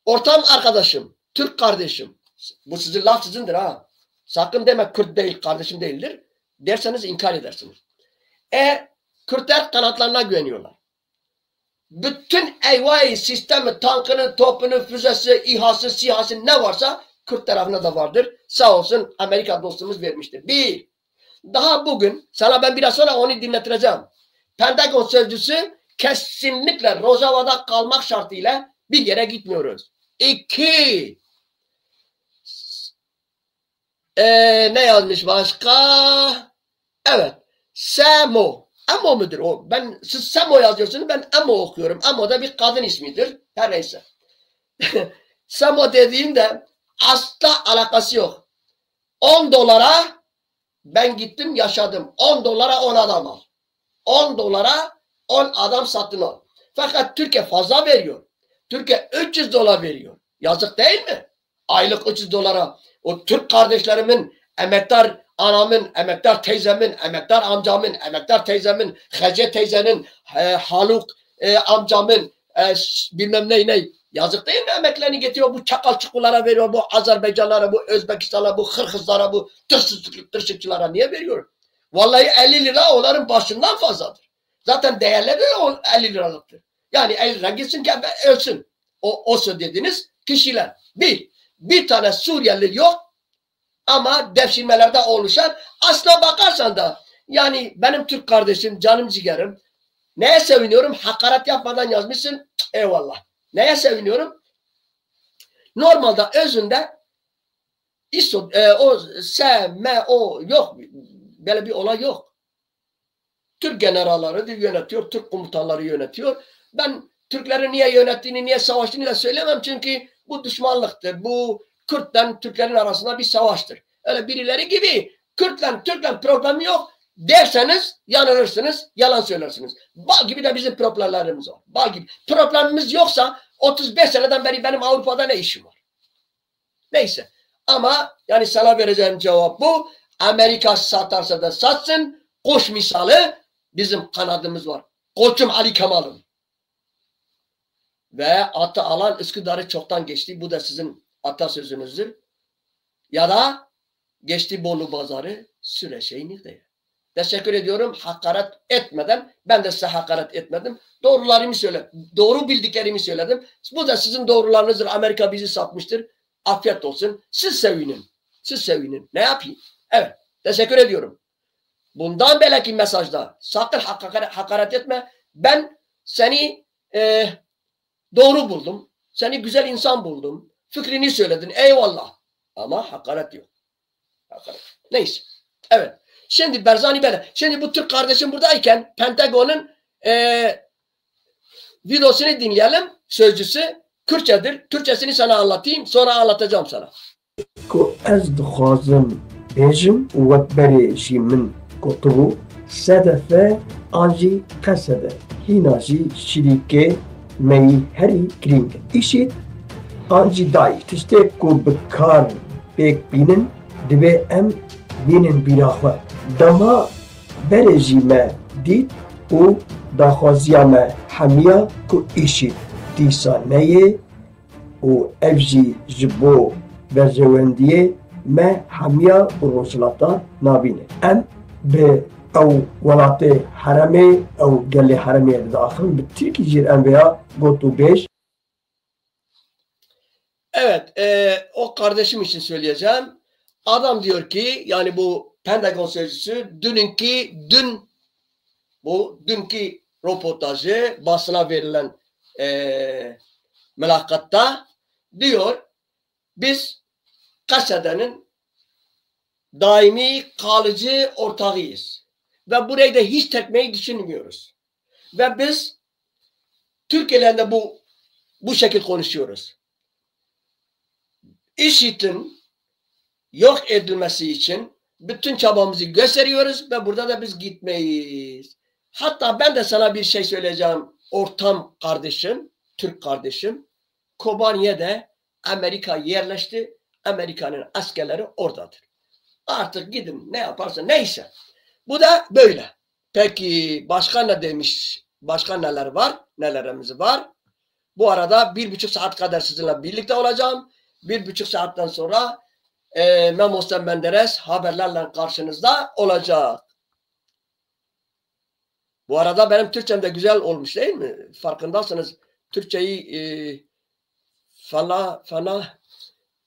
S2: ortam arkadaşım, Türk kardeşim. Bu sizin laf sizindir ha. Sakın deme Kürt değil, kardeşim değildir. Derseniz inkar edersiniz. Kürtler kanatlarına güveniyorlar. Bütün eyvai sistemi, tankını, topunu, füzesi, İHA'sı, SİHA'sı ne varsa Kürt tarafına da vardır. Sağ olsun Amerika dostumuz vermiştir. Bir, daha bugün, sana ben biraz sonra onu dinletireceğim. Pentagon sözcüsü kesinlikle Rojava'da kalmak şartıyla bir yere gitmiyoruz. İki, ne yazmış başka? Evet, Samo. Amo mudur o? Siz Samo yazıyorsunuz, ben Amo okuyorum. Amo da bir kadın ismidir. Her neyse. Samo dediğimde asla alakası yok. 10 dolara ben gittim yaşadım. 10 dolara 10 adam al. 10 dolara 10 adam satın al. Fakat Türkiye fazla veriyor. Türkiye 300 dolar veriyor. Yazık değil mi? Aylık 300 dolara. O Türk kardeşlerimin, emektar anamın, emektar teyzemin, emektar amcamın, emektar teyzemin, Hece teyzenin, Haluk amcamın, bilmem ne. Yazık değil mi? Emeklerini getiriyor, bu çakal çukurlara veriyor, bu Azerbaycanlara, bu Özbekistanlara, bu Kırgızlara, bu tırşıkçılara niye veriyor? Vallahi 50 lira onların başından fazladır. Zaten değerleri de 50 liralıktır. Yani 50 lira gitsin ki ölsün. O söylediğiniz kişiler. Bir tane Suriyeli yok ama devşirmelerde oluşan, aslına bakarsan da yani benim Türk kardeşim, canım ciğerim, neye seviniyorum? Hakaret yapmadan yazmışsın. Eyvallah. Neye seviniyorum? Normalde özünde o yok. Böyle bir olay yok. Türk generalları yönetiyor, Türk komutanları yönetiyor. Ben Türkleri niye yönettiğini, niye savaştığını da söylemem çünkü bu düşmanlıktır. Bu Kürt'le Türklerin arasında bir savaştır. Öyle birileri gibi Kürt'le Türk'le problemi yok derseniz yanılırsınız, yalan söylersiniz. Bal gibi de bizim problemlerimiz var. Bal gibi. Problemimiz yoksa 35 seneden beri benim Avrupa'da ne işim var? Neyse. Ama yani sana vereceğim cevap bu. Amerika satarsa da satsın. Koç misali bizim kanadımız var. Koçum Ali Kemal'ım. Ve atı alan Üsküdar'ı çoktan geçti. Bu da sizin atasözünüzdür. Ya da geçti Bolu Pazarı Süreşehir'de. Teşekkür ediyorum. Hakaret etmeden, ben de size hakaret etmedim. Doğrularımı söyledim. Doğru bildiklerimi söyledim. Bu da sizin doğrularınızdır. Amerika bizi satmıştır. Afiyet olsun. Siz sevinin. Siz sevinin. Ne yapayım? Evet. Teşekkür ediyorum. Bundan belki mesajda sakın hakaret etme. Ben seni doğru buldum. Seni güzel insan buldum. Fikrini söyledin. Eyvallah. Ama hakaret yok. Hakaret. Neyse. Evet. Şimdi Berzani böyle. Şimdi bu Türk kardeşim buradayken Pentagon'un videosunu dinleyelim. Sözcüsü Kürtçedir. Türkçesini sana anlatayım. Sonra anlatacağım sana.
S4: Ku ez dixwazim bêjim wekberê jî min gotibû sedefe an jî qesede hîna jî şîrîkê meyî herî girîng îşît an jî dayî tiştê ku bi kar pêk bînin divê em bînin bîra xwe dema berê jî me dît û daxwaziya me hemiya ku îşît dîsa neyê û ev jî ji bo berjewendiyê me hemiya û rojhilata nabîne. Em bi ew welatê heremê ew gelê heremê didaxin bi Tirkî jî em veya got û bêj.
S2: Evet, o kardeşim için söyleyeceğim. Adam diyor ki, yani bu Pentagon sözcüsü dünkü röportajı basına verilen mülakatta diyor, biz Kasede'nin daimi kalıcı ortağıyız. Ve burayı da hiç tekmeyi düşünmüyoruz. Ve biz Türkiye'de bu şekilde konuşuyoruz. IŞİD'in yok edilmesi için bütün çabamızı gösteriyoruz ve burada da biz gitmeyiz. Hatta ben de sana bir şey söyleyeceğim. Ortam kardeşim, Türk kardeşim, Kobani'de Amerika yerleşti. Amerika'nın askerleri oradadır. Artık gidin ne yaparsa neyse. Bu da böyle. Peki başka ne demiş? Başka neler var? Nelerimiz var? Bu arada 1,5 saat kadar sizinle birlikte olacağım. 1,5 saatten sonra Memo Sen Menderes haberlerle karşınızda olacak. Bu arada benim Türkçem de güzel olmuş değil mi? Farkındasınız. Türkçeyi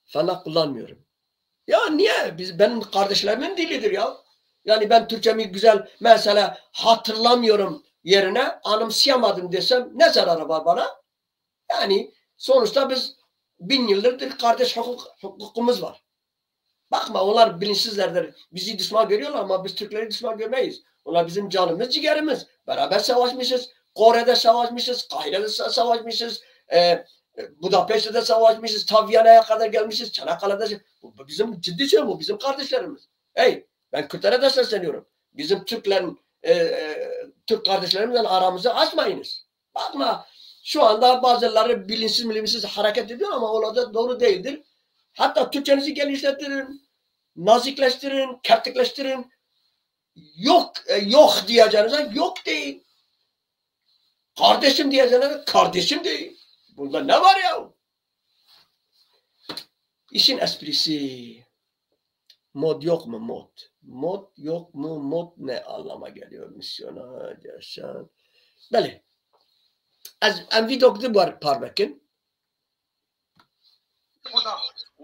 S2: fena kullanmıyorum. Ya niye? Benim kardeşlerimin dilidir ya. Yani ben Türkçemi güzel mesela hatırlamıyorum yerine anımsayamadım desem ne zararı var bana? Yani sonuçta biz 1000 yıldır kardeş hukukumuz var. Bakma onlar bilinçsizlerdir. Bizi düşman görüyorlar ama biz Türkleri düşman görmeyiz. Onlar bizim canımız, ciğerimiz. Beraber savaşmışız. Kore'de savaşmışız. Kahire'de savaşmışız. Budapeşte'de savaşmışız. Tavyana'ya kadar gelmişiz. Çanakkale'de. Bu bizim ciddi şey bu. Bizim kardeşlerimiz. Hey, ben Kürtlere de sesleniyorum. Bizim Türklerin Türk kardeşlerimizle aramızı açmayınız. Bakma şu anda bazıları bilinçsiz hareket ediyor ama o da doğru değildir. Hatta Türkçenizi geliştirin, nazikleştirin, kertikleştirin. Yok diyeceğinize yok değil. Kardeşim diyeceğinize kardeşim değil. Bunda ne var ya? İşin esprisi. Mod yok mu mod? Mod yok mu? Mod ne anlama geliyor misyona? Yaşan. Böyle. Em videoda var parbekin.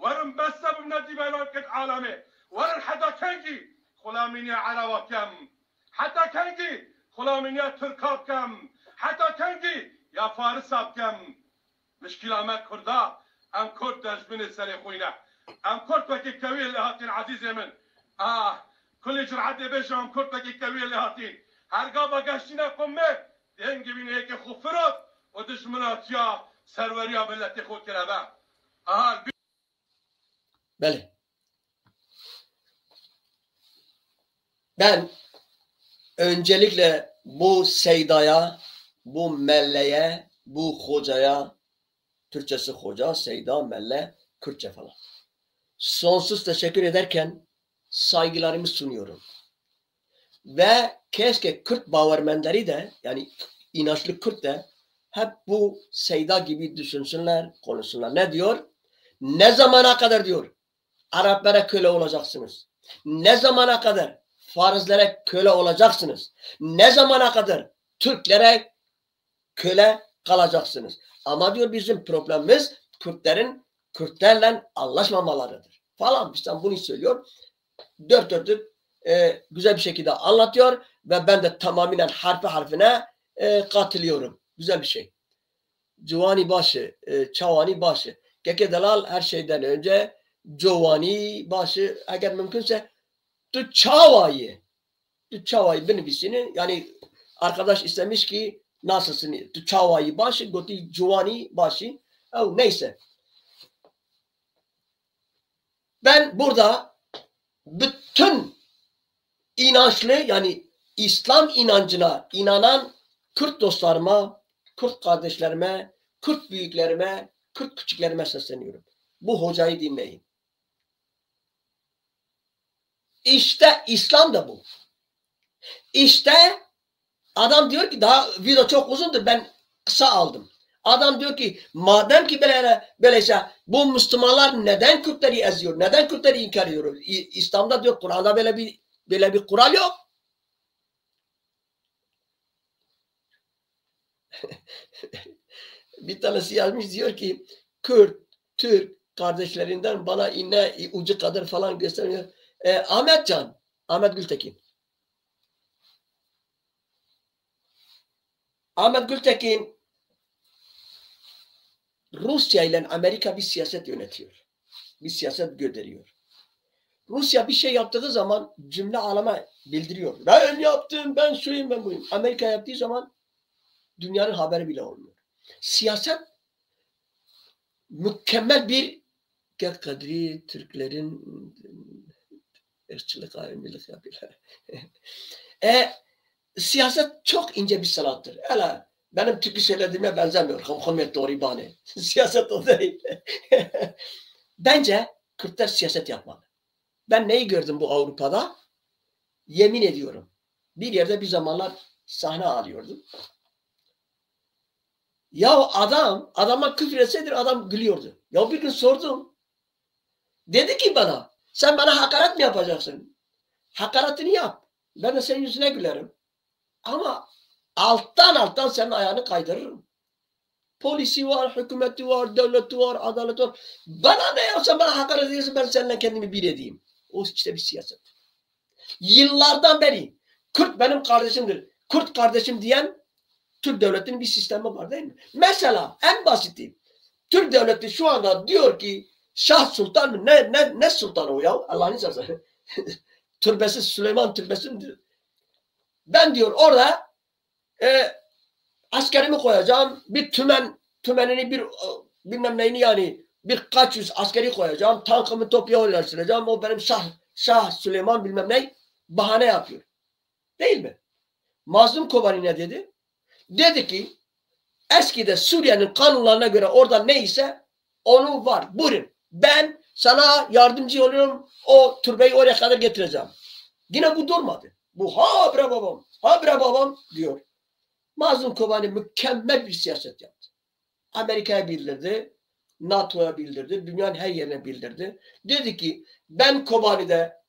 S5: ورن بس بمندي بلاكت عالمي ورن حدا كنجي خلامينيا عربا كم حتى كنجي خلامينيا تركا كم حتى كنجي يا فارسا كم مشكلة ما كردا ام كرد دجبن سري خوينا ام كرد وكي كويل لهاتين عزيزي من كل جرعة بيجا ام كرد وكي كويل لهاتين هرقا بقاشتنا قمي دهنجي بين هيك خفرات ودجمنات يا سروريا ملتي خو كرابا
S2: Böyle. Ben öncelikle bu Seyda'ya, bu Melle'ye, bu hocaya, Türkçesi hoca, Seyda, Melle, Kürtçe falan. Sonsuz teşekkür ederken saygılarımı sunuyorum. Ve keşke Kürt bağırmenleri de, yani inançlı Kürt de hep bu Seyda gibi düşünsünler, konuşsunlar. Ne diyor? Ne zamana kadar diyor? Araplara köle olacaksınız. Ne zamana kadar Farizlere köle olacaksınız? Ne zamana kadar Türklere köle kalacaksınız? Ama diyor bizim problemimiz Kürtlerle anlaşmamalarıdır. Falan işte bunu söylüyor. Dört dörtlük güzel bir şekilde anlatıyor ve ben de tamamen harfine katılıyorum. Güzel bir şey. Cuvani başı, çavani başı. Keke delal her şeyden önce Cuvani başı eğer mümkünse Tçava'yı birisini yani arkadaş istemiş ki nasılsın? Tçava'yı başı, goti cuvani başı. Neyse. Ben burada bütün inançlı yani İslam inancına inanan Kürt dostlarıma, Kürt kardeşlerime, Kürt büyüklerime, Kürt küçüklerime sesleniyorum. Bu hocayı dinleyin. İşte İslam da bu. İşte adam diyor ki daha video çok uzundur ben kısa aldım. Adam diyor ki madem ki böyleyse bu Müslümanlar neden Kürtleri eziyor? Neden Kürtleri inkar ediyor? İslam'da diyor Kur'an'da böyle bir kural yok. Bir tanesi yazmış diyor ki Kürt, Türk kardeşlerinden bana iğne ucu kadar falan gösteriyor. Ahmet Gültekin. Ahmet Gültekin Rusya ile Amerika bir siyaset yönetiyor. Bir siyaset gönderiyor. Rusya bir şey yaptığı zaman cümle aleme bildiriyor. Ben yaptım, ben şuyum, ben buyum. Amerika yaptığı zaman dünyanın haberi bile olmuyor. Siyaset mükemmel bir kadri Türklerin ırkçılık, ayrımcılık yapıyorlar. Siyaset çok ince bir sanattır. Hele benim Türkçe söylediğime benzemiyor. Hammet Doribani. Siyaset o değil. Bence Kürtler siyaset yapmalı. Ben neyi gördüm bu Avrupa'da? Yemin ediyorum. Bir yerde bir zamanlar sahne alıyordum. Ya adama küfür etseydir adam gülüyordu. Ya bir gün sordum. Dedi ki bana, sen bana hakaret mi yapacaksın? Hakaretini yap. Ben de senin yüzüne gülerim. Ama alttan senin ayağını kaydırırım. Polisi var, hükümeti var, devleti var, adaleti var. Bana ne ya, sen bana hakaret ediyorsun, ben seninle kendimi bir edeyim. O işte bir siyaset. Yıllardan beri Kürt benim kardeşimdir. Kürt kardeşim diyen Türk devletinin bir sistemi var değil mi? Mesela en basiti Türk devleti şu anda diyor ki Şah Sultan mı? Ne sultanı o ya? Allah'ın izniyle. Türbesi Süleyman Türbesi mi? Ben diyor orada askerimi koyacağım. Bir tümenini bilmem neyini yani birkaç yüz askeri koyacağım. Tankımı topya yerleştireceğim. O benim Şah Süleyman bilmem ne bahane yapıyor. Değil mi? Mazlum Kobani ne dedi? Dedi ki eskide Suriye'nin kanunlarına göre orada neyse onu var. Buyurun. Ben sana yardımcı oluyorum. O türbeyi oraya kadar getireceğim. Yine bu durmadı. Bu ha bre babam diyor. Mazlum Kobani mükemmel bir siyaset yaptı. Amerika'ya bildirdi. NATO'ya bildirdi. Dünyanın her yerine bildirdi. Dedi ki ben Kobani'de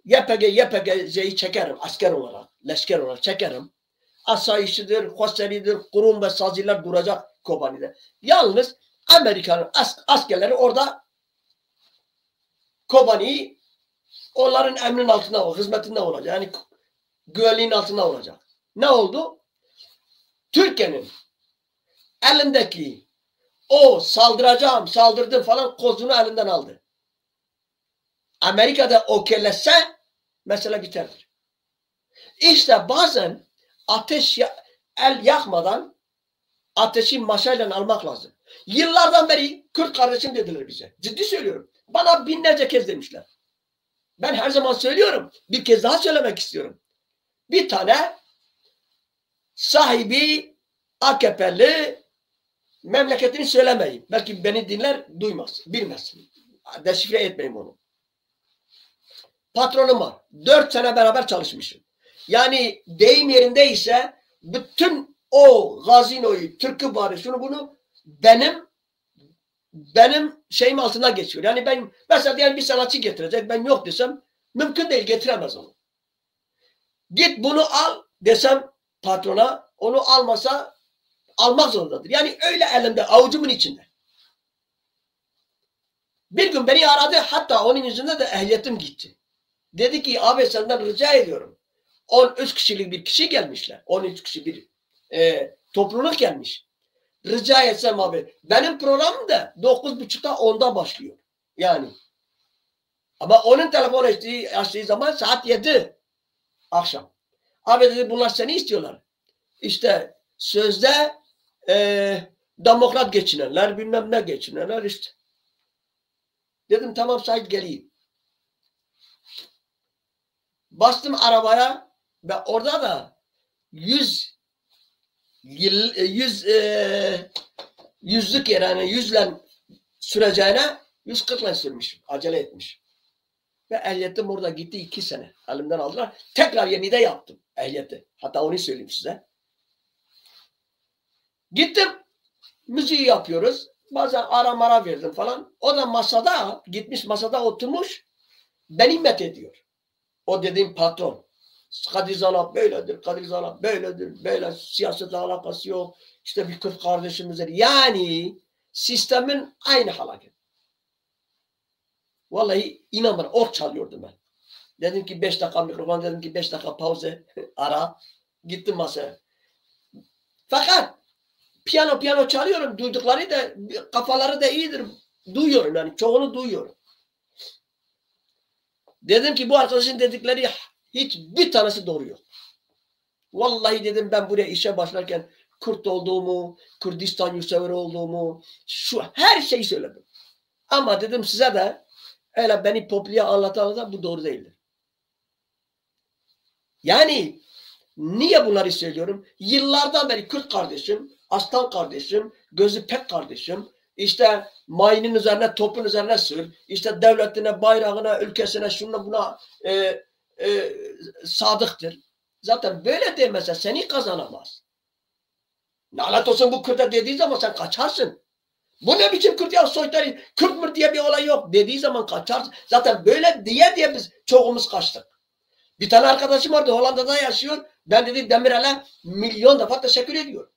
S2: YPG'yi çekerim asker olarak. Leşker olarak çekerim. Asayişidir, Hoseri'dir, kurum ve saziler duracak Kobani'de. Yalnız Amerika'nın askerleri orada Kobani'yi onların emrin altında, hizmetinde olacak. Yani güvenliğin altında olacak. Ne oldu? Türkiye'nin elindeki o saldırdım falan kozunu elinden aldı. Amerika'da okeyleşse mesele biterdir. İşte bazen el yakmadan ateşi maşayla almak lazım. Yıllardan beri Kürt kardeşim dediler bize. Ciddi söylüyorum. Bana binlerce kez demişler. Ben her zaman söylüyorum. Bir kez daha söylemek istiyorum. Bir tane sahibi AKP'li memleketini söylemeyin. Belki beni dinler duymaz. Bilmez. Deşifre etmeyin onu. Patronum var. 4 sene beraber çalışmışım. Yani deyim yerindeyse bütün o gazinoyu, türkü bari şunu bunu benim şeyim altına geçiyor. Yani ben mesela diyelim bir sanatçı getirecek. Ben yok desem mümkün değil, getiremez onu. Git bunu al desem patrona, onu almasa almak zorundadır. Yani öyle elimde, avucumun içinde. Bir gün beni aradı, hatta onun yüzünden de ehliyetim gitti. Dedi ki abi senden rica ediyorum. 13 kişilik bir kişi gelmişler. 13 kişi bir topluluk gelmiş. Rica etsem abi. Benim programım da 9.30'da 10'da başlıyor. Yani Ama onun telefonu açtığı zaman saat 7 akşam. Abi dedi bunlar seni istiyorlar. İşte sözde demokrat geçinenler, bilmem ne geçinenler işte. Dedim tamam Said geleyim. Bastım arabaya ve orada da yüzlük yani 100'le süreceğine 140'la sürmüş. Acele etmiş. Ve ehliyetim orada gitti 2 sene. Elimden aldılar. Tekrar yenide yaptım ehliyeti. Hatta onu söyleyeyim size. Gittim. Müziği yapıyoruz. Bazen ara verdim falan. O da masada gitmiş masada oturmuş. Beni met ediyor. O dediğim patron. Kadir Zanap böyledir. Kadir Zanap böyledir. Böyle siyasetle alakası yok. İşte bir Kürt kardeşimizdir. Yani sistemin aynı halaket. Vallahi inanmıyorum. Ork çalıyordum ben. Dedim ki 5 dakika mikrofon, dedim ki 5 dakika pauze, ara. Gittim masaya. Fakat piyano çalıyorum. Duydukları da, kafaları da iyidir. Duyuyorum yani. Çoğunu duyuyorum. Dedim ki bu arkadaşın dedikleri hiçbir tanesi doğru yok. Vallahi dedim ben buraya işe başlarken Kürt olduğumu, Kürdistan yurtsever olduğumu, şu her şeyi söyledim. Ama dedim size de öyle beni popüler anlatan bu doğru değildir. Yani niye bunları söylüyorum? Yıllardan beri Kürt kardeşim, Aslan kardeşim, Gözü Pek kardeşim, işte mayının üzerine, topun üzerine sür, işte devletine, bayrağına, ülkesine, şuna buna sadıktır. Zaten böyle demese seni kazanamaz. Lanet olsun bu Kürt'e dediği zaman sen kaçarsın. Bu ne biçim Kürt ya soytarı, Kürt mü diye bir olay yok dediği zaman kaçarsın. Zaten böyle diye biz çoğumuz kaçtık. Bir tane arkadaşım vardı Hollanda'da yaşıyor. Ben dedi Demirel'e milyon defa teşekkür ediyorum.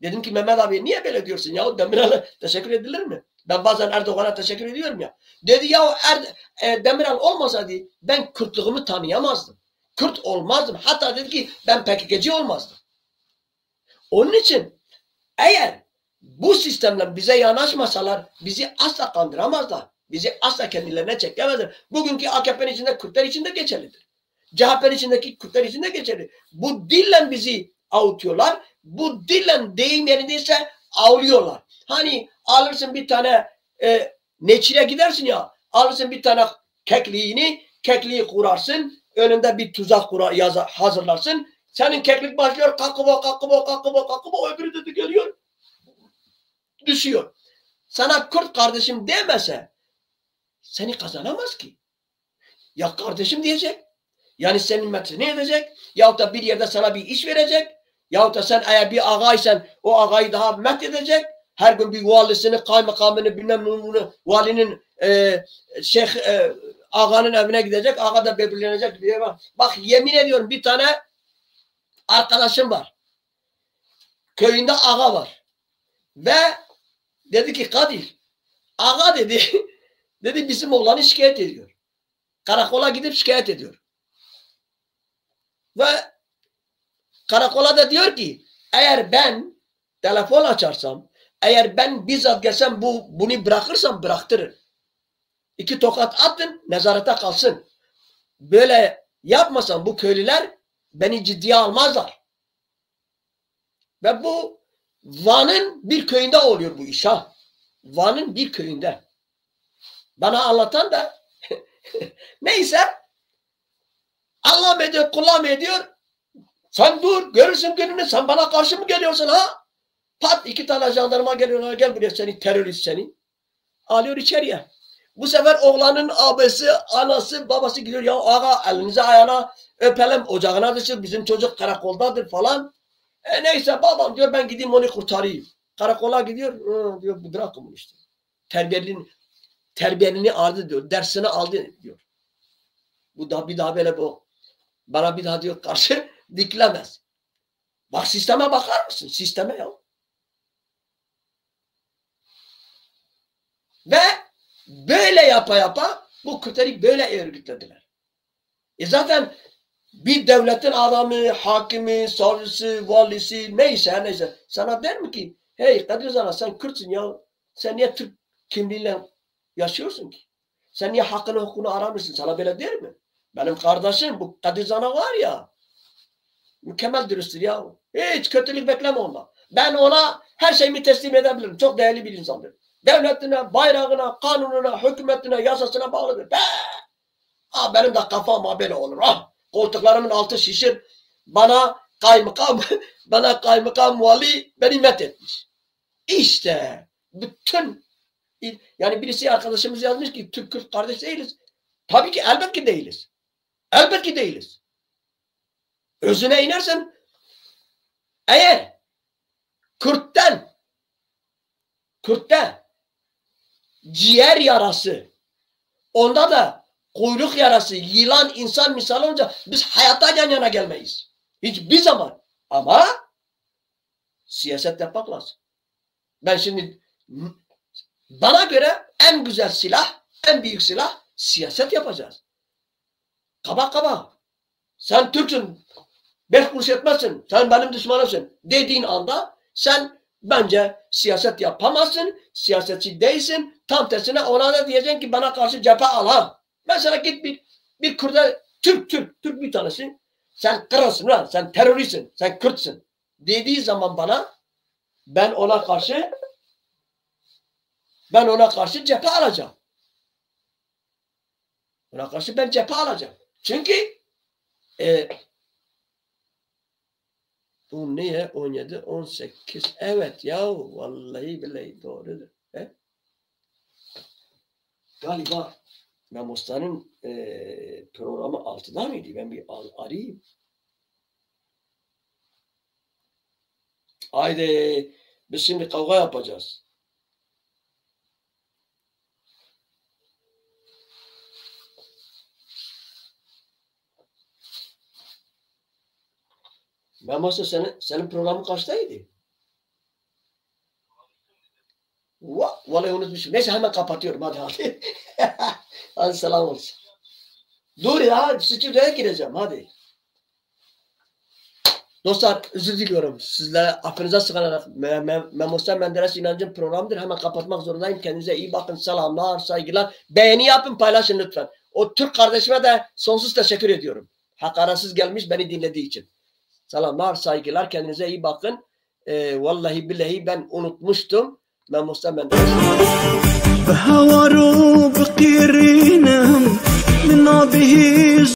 S2: Dedim ki Mehmet abi niye böyle diyorsun ya? Demirel'e teşekkür edilir mi? Ben bazen Erdoğan'a teşekkür ediyorum ya. Dedi ya Demirel olmasaydı ben Kürtlüğümü tanıyamazdım. Kürt olmazdım. Hatta dedi ki ben PKK'cı olmazdım. Onun için eğer bu sistemle bize yanaşmasalar bizi asla kandıramazlar. Bizi asla kendilerine çekemezler. Bugünkü AKP'nin içinde Kürtler içinde geçerlidir. CHP'nin içindeki Kürtler içinde geçerli. Bu dille bizi avutuyorlar. Bu dille deyim yerindeyse avlıyorlar. Hani alırsın bir tane neçire gidersin ya. Alırsın bir tane kekliği kurarsın. Önünde bir tuzak hazırlarsın. Senin keklik başlıyor. Kakıbo. Öbürü de geliyor. Düşüyor. Sana Kürt kardeşim demese seni kazanamaz ki. Ya kardeşim diyecek. Yani senin metrini edecek. Yahut da bir yerde sana bir iş verecek. Yahut da sen eğer bir ağaysan o ağayı daha met edecek. Her gün bir valisini, kaymakamını, bilmem ne, valinin ağanın evine gidecek. Ağa da bebirlenecek. Bak yemin ediyorum bir tane arkadaşım var. Köyünde ağa var. Ve dedi ki Kadir, ağa dedi bizim oğlanı şikayet ediyor. Karakola gidip şikayet ediyor. Ve karakola da diyor ki eğer ben telefon açarsam, eğer ben bizzat gelsem bunu bırakırsam bıraktırır. 2 tokat atın, nezarete kalsın. Böyle yapmasam bu köylüler beni ciddiye almazlar. Ve bu Van'ın bir köyünde oluyor bu iş ha. Van'ın bir köyünde. Bana anlatan da neyse Allah mı ediyor, kullah mı ediyor? Sen dur, görürsün gününü, sen bana karşı mı geliyorsun ha? Pat 2 tane jandarma geliyorlar, gel buraya seni, terörist seni. Alıyor içeriye. Bu sefer oğlanın abisi, anası, babası gidiyor ya ağa elinize ayağına öpelim, ocağına düşür, bizim çocuk karakoldadır falan. Neyse babam diyor ben gideyim onu kurtarayım. Karakola gidiyor, diyor bırakın bunu işte. Terbiyelini aldı diyor, dersini aldı diyor. Bu da bir daha böyle bana bir daha diyor karşı dikilemez. Bak sisteme bakar mısın? Sisteme ya. Ve böyle yapa bu Kürtleri böyle örgütlediler. Zaten bir devletin adamı, hakimi, savcısı, valisi neyse sana der mi ki hey Kadir Zana sen Kürtsün ya sen niye Türk kimliğiyle yaşıyorsun ki? Sen niye hakkını hukukunu aramışsın? Sana böyle der mi? Benim kardeşim bu Kadir Zana var ya, mükemmel dürüsttür ya. Hiç kötülük bekleme ondan. Ben ona her şeyimi teslim edebilirim. Çok değerli bir insandır. Devletine, bayrağına, kanununa, hükümetine, yasasına bağlıdır. Benim de kafam böyle olur. Koltuklarımın altı şişir. Bana kaymakam vali beni methetmiş. İşte bütün, yani birisi arkadaşımız yazmış ki Türk Kürt kardeş değiliz. Tabii ki elbette ki değiliz. Elbette ki değiliz. Özüne inersen eğer Kürt'te ciğer yarası, onda da kuyruk yarası, yılan insan misali olunca biz hayatta yan yana gelmeyiz. Hiçbir zaman. Ama siyaset yapmak lazım. Ben şimdi bana göre en güzel silah, en büyük silah siyaset yapacağız. Kaba. Sen Türksün, 5 kuruş etmezsin, sen benim düşmanımsın dediğin anda sen bence siyaset yapamazsın, siyasetçi değilsin. Tam tersine ona da diyeceksin ki bana karşı cephe al ha. Mesela git bir Kürt'e, Türk bir tanesi, sen Kırılsın lan, sen teröristsin, sen Kürtsün dediği zaman bana ben ona karşı cephe alacağım. Ona karşı ben cephe alacağım. Çünkü bu niye 17, 18? Evet ya, vallahi billahi doğrudur. Galiba Mehmet Usta'nın programı 6'da mıydı? Ben bir arayayım. Haydi biz şimdi kavga yapacağız. Mehmet Usta senin programın kaçtaydı? Vallahi unutmuşum. Neyse hemen kapatıyorum hadi. Hadi selam olsun. Dur ya, stüdyoya gireceğim hadi. Dostlar özür diliyorum. Sizlere affınıza sığınarak Mehmet Usta Menderes İnancı'nın programıdır. Hemen kapatmak zorundayım. Kendinize iyi bakın. Selamlar, saygılar. Beğeni yapın, paylaşın lütfen. O Türk kardeşime de sonsuz teşekkür ediyorum. Hakaratsız gelmiş beni dinlediği için. Selamlar, saygılar. Kendinize iyi bakın. Vallahi billahi ben unutmuştum. Mehmet Usta Menderes.